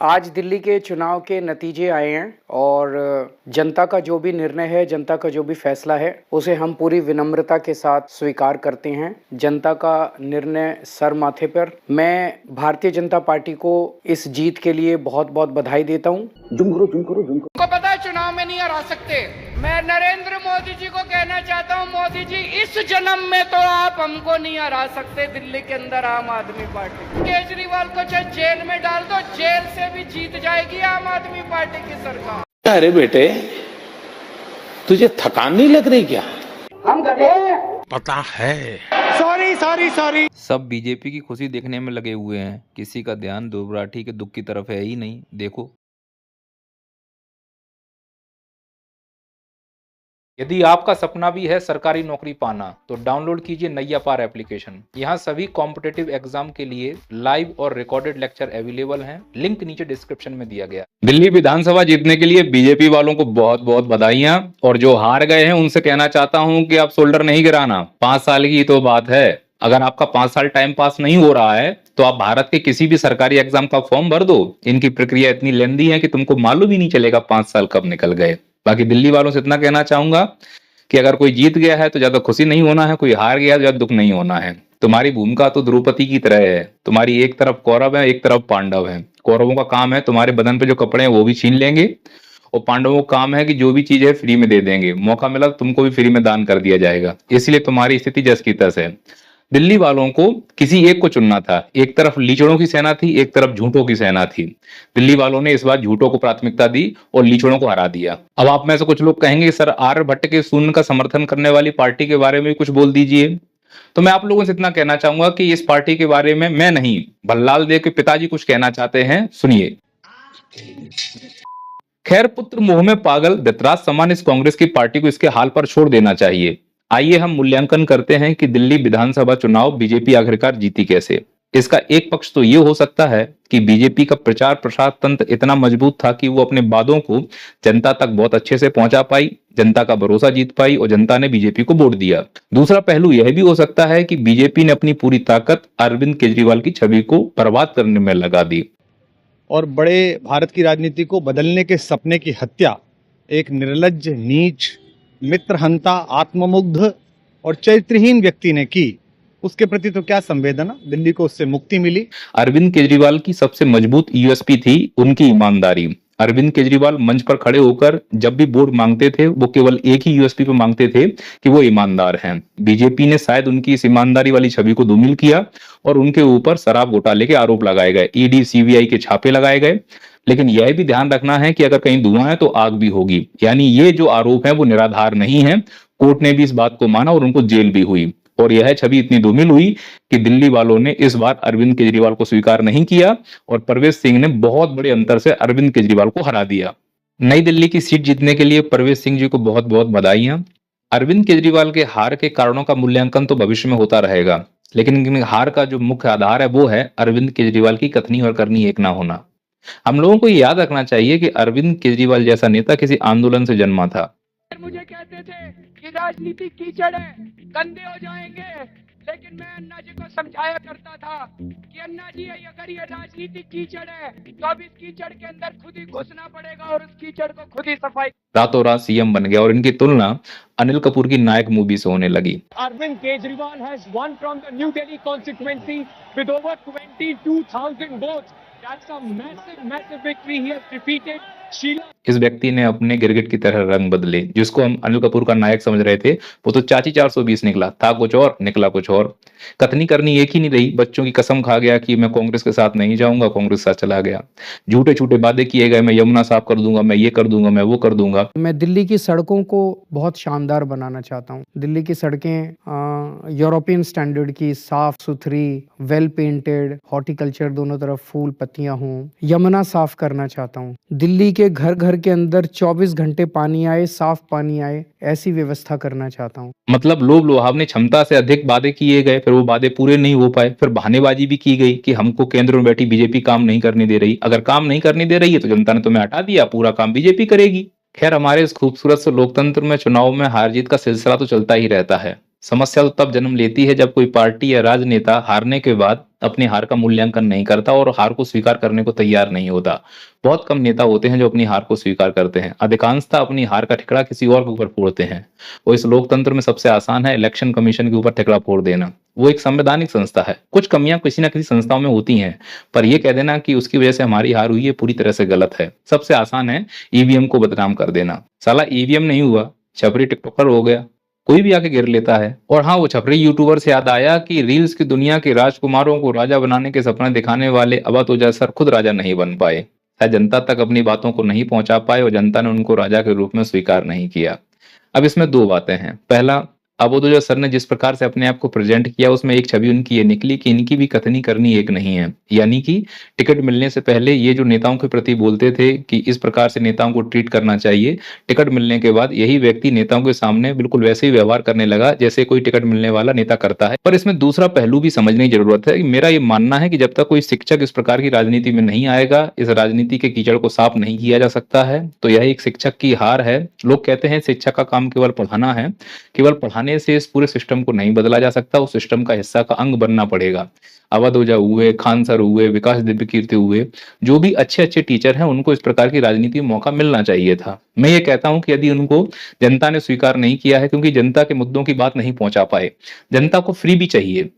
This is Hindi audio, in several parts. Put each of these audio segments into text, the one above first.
आज दिल्ली के चुनाव के नतीजे आए हैं और जनता का जो भी निर्णय है, जनता का जो भी फैसला है, उसे हम पूरी विनम्रता के साथ स्वीकार करते हैं। जनता का निर्णय सर माथे पर। मैं भारतीय जनता पार्टी को इस जीत के लिए बहुत बहुत बधाई देता हूँ। को पता है चुनाव में नहीं हरा सकते। मैं नरेंद्र मोदी जी को कहना चाहता हूँ, मोदी जी इस जन्म में तो आप हमको नहीं हरा सकते। दिल्ली के अंदर आम आदमी पार्टी, केजरीवाल को चाहे जेल में डाल दो, जेल से भी जीत जाएगी आम आदमी पार्टी की सरकार। अरे बेटे, तुझे थकान नहीं लग रही क्या? हम गधे पता है। सॉरी। सब बीजेपी की खुशी देखने में लगे हुए हैं, किसी का ध्यान ध्रुव राठी के दुख की तरफ है ही नहीं। देखो, यदि आपका सपना भी है सरकारी नौकरी पाना, तो डाउनलोड कीजिए नैया पार एप्लीकेशन। यहाँ सभी कॉम्पिटिटिव एग्जाम के लिए लाइव और रिकॉर्डेड लेक्चर अवेलेबल हैं। लिंक नीचे डिस्क्रिप्शन में दिया गया। दिल्ली विधानसभा जीतने के लिए बीजेपी वालों को बहुत बहुत बधाइयां, और जो हार गए हैं उनसे कहना चाहता हूं कि आप शोल्डर नहीं गिराना। 5 साल की तो बात है। अगर आपका 5 साल टाइम पास नहीं हो रहा है तो आप भारत के किसी भी सरकारी एग्जाम का फॉर्म भर दो। इनकी प्रक्रिया इतनी लेंदी है कि तुमको मालूम ही नहीं चलेगा 5 साल कब निकल गए। बाकी दिल्ली वालों से इतना कहना चाहूंगा कि अगर कोई जीत गया है तो ज्यादा खुशी नहीं होना है, कोई हार गया तो ज्यादा दुख नहीं होना है। तुम्हारी भूमिका तो द्रौपदी की तरह है। तुम्हारी एक तरफ कौरव है, एक तरफ पांडव है। कौरवों का काम है तुम्हारे बदन पे जो कपड़े हैं वो भी छीन लेंगे, और पांडवों का काम है कि जो भी चीज है फ्री में दे देंगे। मौका मिला तो तुमको भी फ्री में दान कर दिया जाएगा। इसलिए तुम्हारी स्थिति जस की तस है। दिल्ली वालों को किसी एक को चुनना था। एक तरफ लीचड़ों की सेना थी, एक तरफ झूठों की सेना थी। दिल्ली वालों ने इस बार झूठों को प्राथमिकता दी और लीचड़ों को हरा दिया। अब आप में से कुछ लोग कहेंगे सर आर्यभट्ट के शून्य का समर्थन करने वाली पार्टी के बारे में कुछ बोल दीजिए। तो मैं आप लोगों से इतना कहना चाहूंगा कि इस पार्टी के बारे में मैं नहीं, भल्लाल देव के पिताजी कुछ कहना चाहते हैं, सुनिए। खैर, पुत्र मोह में पागल धृतराज समान इस कांग्रेस की पार्टी को इसके हाल पर छोड़ देना चाहिए। आइए हम मूल्यांकन करते हैं कि दिल्ली विधानसभा चुनाव बीजेपी आखिरकार जीती कैसे। इसका एक पक्ष तो ये हो सकता है कि बीजेपी का प्रचार प्रसार तंत्र इतना मजबूत था कि वो अपने वादों को जनता तक बहुत अच्छे से पहुंचा पाई, जनता का भरोसा जीत पाई और जनता ने बीजेपी को वोट दिया। दूसरा पहलू यह भी हो सकता है कि बीजेपी ने अपनी पूरी ताकत अरविंद केजरीवाल की छवि को बर्बाद करने में लगा दी। और बड़े भारत की राजनीति को बदलने के सपने की हत्या एक निर्लज्ज, नीच, मित्रहंता, आत्ममुग्ध और चरित्रहीन व्यक्ति ने की। उसके प्रति तो क्या संवेदना, दिल्ली को उससे मुक्ति मिली। अरविंद केजरीवाल की सबसे मजबूत यूएसपी थी उनकी ईमानदारी। अरविंद केजरीवाल मंच पर खड़े होकर जब भी वोट मांगते थे वो केवल एक ही यूएसपी पे मांगते थे कि वो ईमानदार हैं। बीजेपी ने शायद उनकी इस ईमानदारी वाली छवि को धूमिल किया और उनके ऊपर शराब घोटाले के आरोप लगाए गए, ईडी सीबीआई के छापे लगाए गए। लेकिन यह भी ध्यान रखना है कि अगर कहीं धुआं है तो आग भी होगी। यानी ये जो आरोप है वो निराधार नहीं है। कोर्ट ने भी इस बात को माना और उनको जेल भी हुई, और यह छवि इतनी धूमिल हुई कि दिल्ली वालों ने इस बार अरविंद केजरीवाल को स्वीकार नहीं किया और परवेश सिंह ने बहुत बड़े अंतर से अरविंद केजरीवाल को हरा दिया। नई दिल्ली की सीट जीतने के लिए परवेश सिंह जी को बहुत बहुत बधाइयां। अरविंद केजरीवाल के हार के कारणों का मूल्यांकन तो भविष्य में होता रहेगा, लेकिन हार का जो मुख्य आधार है वो है अरविंद केजरीवाल की कथनी और करनी एक ना होना। हम लोगों को याद रखना चाहिए कि अरविंद केजरीवाल जैसा नेता किसी आंदोलन से जन्मा था। मुझे कहते थे कि राजनीति कीचड़ है, गंदे हो जाएंगे, लेकिन मैं अन्ना जी को समझाया करता था कि अन्ना जी अगर ये राजनीति कीचड़ है तो अब इस कीचड़ के अंदर खुद ही घुसना पड़ेगा और उस कीचड़ को खुद ही सफाई। रातों रात सीएम बन गया और इनकी तुलना अनिल कपूर की नायक मूवी से होने लगी। Arvind Kejriwal has won from the New Delhi constituency with over 22,000 votes. That's a massive victory. He has defeated Sheila. इस व्यक्ति ने अपने गिरगिट की तरह रंग बदले। जिसको हम अनिल कपूर का नायक समझ रहे थे वो तो चाची 420 निकला था, कुछ और निकला कुछ और। कथनी करनी एक ही नहीं रही। बच्चों की कसम खा गया कि मैं कांग्रेस के साथ नहीं जाऊंगा, कांग्रेस के साथ चला गया। झूठे झूठे वादे किए गए, मैं यमुना साफ कर दूंगा, मैं ये कर दूंगा, मैं वो कर दूंगा। मैं दिल्ली की सड़कों को बहुत शानदार बनाना चाहता हूँ। दिल्ली की सड़कें यूरोपियन स्टैंडर्ड की, साफ सुथरी, वेल पेंटेड, हॉर्टिकल्चर दोनों तरफ फूल पत्तियां हों। यमुना साफ करना चाहता हूँ। दिल्ली के घर घर के अंदर 24 घंटे पानी आए, साफ पानी आए, ऐसी व्यवस्था करना चाहता हूँ। मतलब लोभ लुभावनी क्षमता से अधिक वादे किए गए, फिर वो वादे पूरे नहीं हो पाए। फिर बहानेबाजी भी की गई कि हमको केंद्र में बैठी बीजेपी काम नहीं करने दे रही। अगर काम नहीं करने दे रही है तो जनता ने तुम्हें हटा दिया, पूरा काम बीजेपी करेगी। खैर, हमारे इस खूबसूरत से लोकतंत्र में चुनाव में हार जीत का सिलसिला तो चलता ही रहता है। समस्या तो तब जन्म लेती है जब कोई पार्टी या राजनेता हारने के बाद अपनी हार का मूल्यांकन नहीं करता और हार को स्वीकार करने को तैयार नहीं होता। बहुत कम नेता होते हैं जो अपनी हार को स्वीकार करते हैं। अधिकांशतः अपनी हार का ठिकरा किसी और के ऊपर फोड़ते हैं। वो इस लोकतंत्र में सबसे आसान है इलेक्शन कमीशन के ऊपर ठिकरा फोड़ देना। वो एक संवैधानिक संस्था है। कुछ कमियां किसी ना किसी संस्थाओं में होती हैं, पर यह कह देना कि उसकी वजह से हमारी हार हुई है पूरी तरह से गलत है। सबसे आसान है ईवीएम को बदनाम कर देना। साला ईवीएम नहीं हुआ, छपरी टिकटॉकर हो गया, कोई भी आके गिर लेता है। और हाँ, वो छपरी यूट्यूबर से याद आया कि रील्स की दुनिया के राजकुमारों को राजा बनाने के सपना दिखाने वाले अबातोजा सर खुद राजा नहीं बन पाए। शायद जनता तक अपनी बातों को नहीं पहुंचा पाए और जनता ने उनको राजा के रूप में स्वीकार नहीं किया। अब इसमें दो बातें हैं। पहला, अबोदुजा सर ने जिस प्रकार से अपने आप को प्रेजेंट किया उसमें एक छवि उनकी ये निकली कि इनकी भी कथनी करनी एक नहीं है। यानी कि टिकट मिलने से पहले ये जो नेताओं के प्रति बोलते थे कि इस प्रकार से नेताओं को ट्रीट करना चाहिए, टिकट मिलने के बाद यही व्यक्ति नेताओं के सामने बिल्कुल वैसे ही व्यवहार करने लगा जैसे कोई टिकट मिलने वाला नेता करता है। पर इसमें दूसरा पहलू भी समझने की जरूरत है। मेरा ये मानना है कि जब तक कोई शिक्षक इस प्रकार की राजनीति में नहीं आएगा, इस राजनीति के कीचड़ को साफ नहीं किया जा सकता है। तो यह एक शिक्षक की हार है। लोग कहते हैं शिक्षक का काम केवल पढ़ाना है, केवल पढ़ाने से इस पूरे सिस्टम को नहीं बदला जा सकता, उस सिस्टम का हिस्सा का अंग बनना पड़ेगा। अवधोजा हुए, खान सर हुए, विकास दिव्य कीर्ति हुए, जो भी अच्छे अच्छे टीचर हैं उनको इस प्रकार की राजनीति में मौका मिलना चाहिए था। मैं ये कहता हूं कि यदि उनको जनता ने स्वीकार नहीं किया है क्योंकि जनता के मुद्दों की बात नहीं पहुंचा पाए। जनता को फ्री भी चाहिए,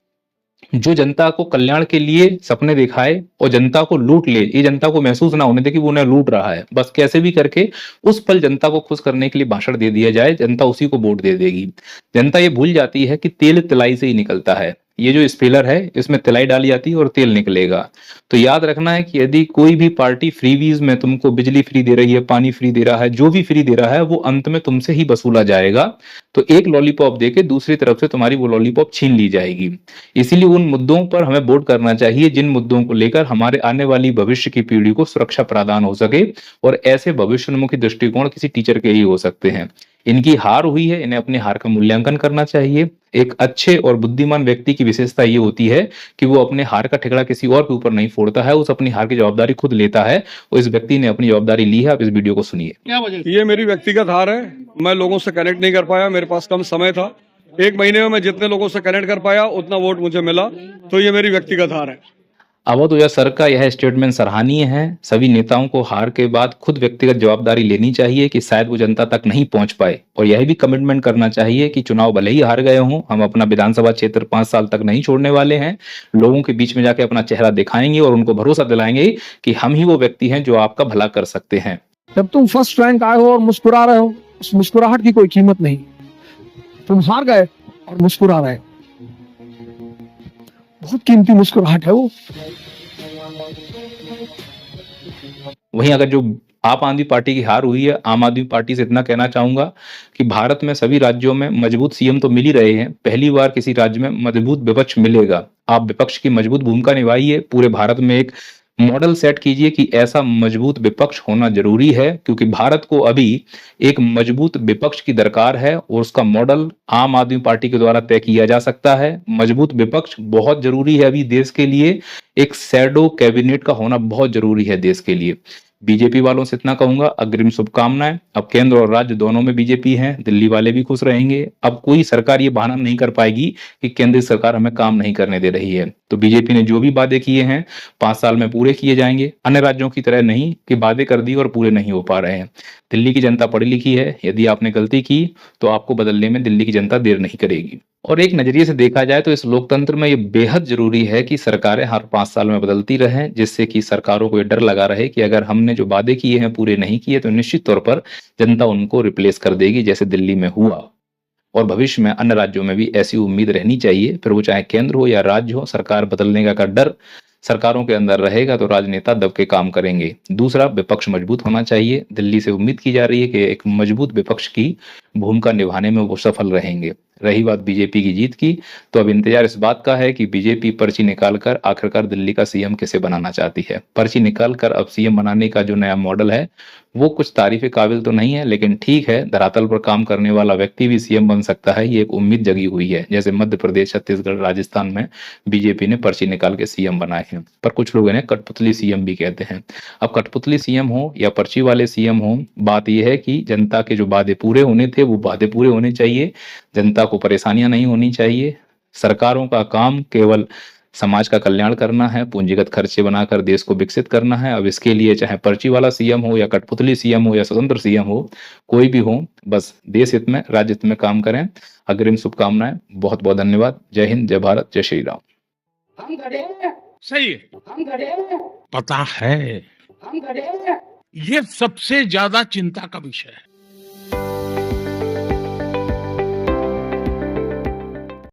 जो जनता को कल्याण के लिए सपने दिखाए और जनता को लूट ले, ये जनता को महसूस ना होने दे कि वो उन्हें लूट रहा है। बस कैसे भी करके उस पल जनता को खुश करने के लिए भाषण दे दिया जाए, जनता उसी को वोट दे देगी। जनता ये भूल जाती है कि तेल तिलाई से ही निकलता है। ये जो स्पेलर है इसमें तिलाई डाली जाती है और तेल निकलेगा। तो याद रखना है कि यदि कोई भी पार्टी फ्रीवीज में तुमको बिजली फ्री दे रही है, पानी फ्री दे रहा है, जो भी फ्री दे रहा है वो अंत में तुमसे ही वसूला जाएगा। तो एक लॉलीपॉप देके दूसरी तरफ से तुम्हारी वो लॉलीपॉप छीन ली जाएगी। इसीलिए उन मुद्दों पर हमें वोट करना चाहिए जिन मुद्दों को लेकर हमारे आने वाली भविष्य की पीढ़ी को सुरक्षा प्रदान हो सके। और ऐसे भविष्योन्मुखी दृष्टिकोण किसी टीचर के ही हो सकते हैं। इनकी हार हुई है, इन्हें अपने हार का मूल्यांकन करना चाहिए। एक अच्छे और बुद्धिमान व्यक्ति की विशेषता ये होती है कि वो अपने हार का ठिकरा किसी और के ऊपर नहीं फोड़ता है, उस अपनी हार की जवाबदारी खुद लेता है। और इस व्यक्ति ने अपनी जवाबदारी ली है। आप इस वीडियो को सुनिए। क्या वजह? ये मेरी व्यक्तिगत हार है। मैं लोगों से कनेक्ट नहीं कर पाया, मेरे पास कम समय था। 1 महीने में मैं जितने लोगों से कनेक्ट कर पाया उतना वोट मुझे मिला, तो ये मेरी व्यक्तिगत हार है। अवधोजा सर का यह स्टेटमेंट सराहनीय है। सभी नेताओं को हार के बाद खुद व्यक्तिगत जवाबदारी लेनी चाहिए कि शायद वो जनता तक नहीं पहुंच पाए, और यह भी कमिटमेंट करना चाहिए कि चुनाव भले ही हार गए हों, हम अपना विधानसभा क्षेत्र 5 साल तक नहीं छोड़ने वाले हैं। लोगों के बीच में जाके अपना चेहरा दिखाएंगे और उनको भरोसा दिलाएंगे कि हम ही वो व्यक्ति हैं जो आपका भला कर सकते हैं। जब तुम फर्स्ट रैंक आए हो और मुस्कुरा रहे हो, उस मुस्कुराहट की कोई कीमत नहीं। तुम हार गए और मुस्कुरा रहे हो, बहुत कीमती मुस्कुराहट है वो। वहीं अगर जो आप आदमी पार्टी की हार हुई है, आम आदमी पार्टी से इतना कहना चाहूंगा कि भारत में सभी राज्यों में मजबूत सीएम तो मिल ही रहे हैं, पहली बार किसी राज्य में मजबूत विपक्ष मिलेगा। आप विपक्ष की मजबूत भूमिका निभाइए, पूरे भारत में एक मॉडल सेट कीजिए कि ऐसा मजबूत विपक्ष होना जरूरी है, क्योंकि भारत को अभी एक मजबूत विपक्ष की दरकार है और उसका मॉडल आम आदमी पार्टी के द्वारा तय किया जा सकता है। मजबूत विपक्ष बहुत जरूरी है अभी देश के लिए। एक शैडो कैबिनेट का होना बहुत जरूरी है देश के लिए। बीजेपी वालों से इतना कहूंगा, अग्रिम शुभकामनाएं। अब केंद्र और राज्य दोनों में बीजेपी है, दिल्ली वाले भी खुश रहेंगे। अब कोई सरकार ये बहाना नहीं कर पाएगी कि केंद्र सरकार हमें काम नहीं करने दे रही है। तो बीजेपी ने जो भी वादे किए हैं 5 साल में पूरे किए जाएंगे। अन्य राज्यों की तरह नहीं कि वादे कर दी और पूरे नहीं हो पा रहे हैं। दिल्ली की जनता पढ़ी लिखी है, यदि आपने गलती की तो आपको बदलने में दिल्ली की जनता देर नहीं करेगी। और एक नजरिए से देखा जाए तो इस लोकतंत्र में ये बेहद जरूरी है कि सरकारें हर 5 साल में बदलती रहें, जिससे कि सरकारों को ये डर लगा रहे कि अगर हमने जो वादे किए हैं पूरे नहीं किए तो निश्चित तौर पर जनता उनको रिप्लेस कर देगी, जैसे दिल्ली में हुआ। और भविष्य में अन्य राज्यों में भी ऐसी उम्मीद रहनी चाहिए, फिर वो चाहे केंद्र हो या राज्य हो। सरकार बदलने का डर सरकारों के अंदर रहेगा तो राजनेता दब के काम करेंगे। दूसरा, विपक्ष मजबूत होना चाहिए। दिल्ली से उम्मीद की जा रही है कि एक मजबूत विपक्ष की भूमिका निभाने में वो सफल रहेंगे। रही बात बीजेपी की जीत की, तो अब इंतजार इस बात का है कि बीजेपी पर्ची निकालकर आखिरकार दिल्ली का सीएम किसे बनाना चाहती है। पर्ची निकालकर अब सीएम बनाने का जो नया मॉडल है वो कुछ तारीफ काबिल तो नहीं है, लेकिन ठीक है, धरातल पर काम करने वाला व्यक्ति भी सीएम बन सकता है, ये एक उम्मीद जगी हुई है। जैसे मध्य प्रदेश, छत्तीसगढ़, राजस्थान में बीजेपी ने पर्ची निकाल के सीएम बनाए हैं, पर कुछ लोग इन्हें कठपुतली सीएम भी कहते हैं। अब कठपुतली सीएम हो या पर्ची वाले सीएम हो, बात यह है कि जनता के जो वादे पूरे होने थे वो वादे पूरे होने चाहिए। जनता को परेशानियां नहीं होनी चाहिए। सरकारों का काम केवल समाज का कल्याण करना है, पूंजीगत खर्चे बनाकर देश को विकसित करना है। अब इसके लिए चाहे पर्ची वाला सीएम हो या कठपुतली सीएम हो या स्वतंत्र सीएम हो, कोई भी हो, बस देश हित में, राज्य हित में काम करें। अग्रिम शुभकामनाएं। बहुत बहुत धन्यवाद। जय हिंद, जय भारत, जय श्री राम। हम खड़े हैं, सही है, हम खड़े हैं, पता है, हम खड़े हैं। ये सबसे ज्यादा चिंता का विषय है।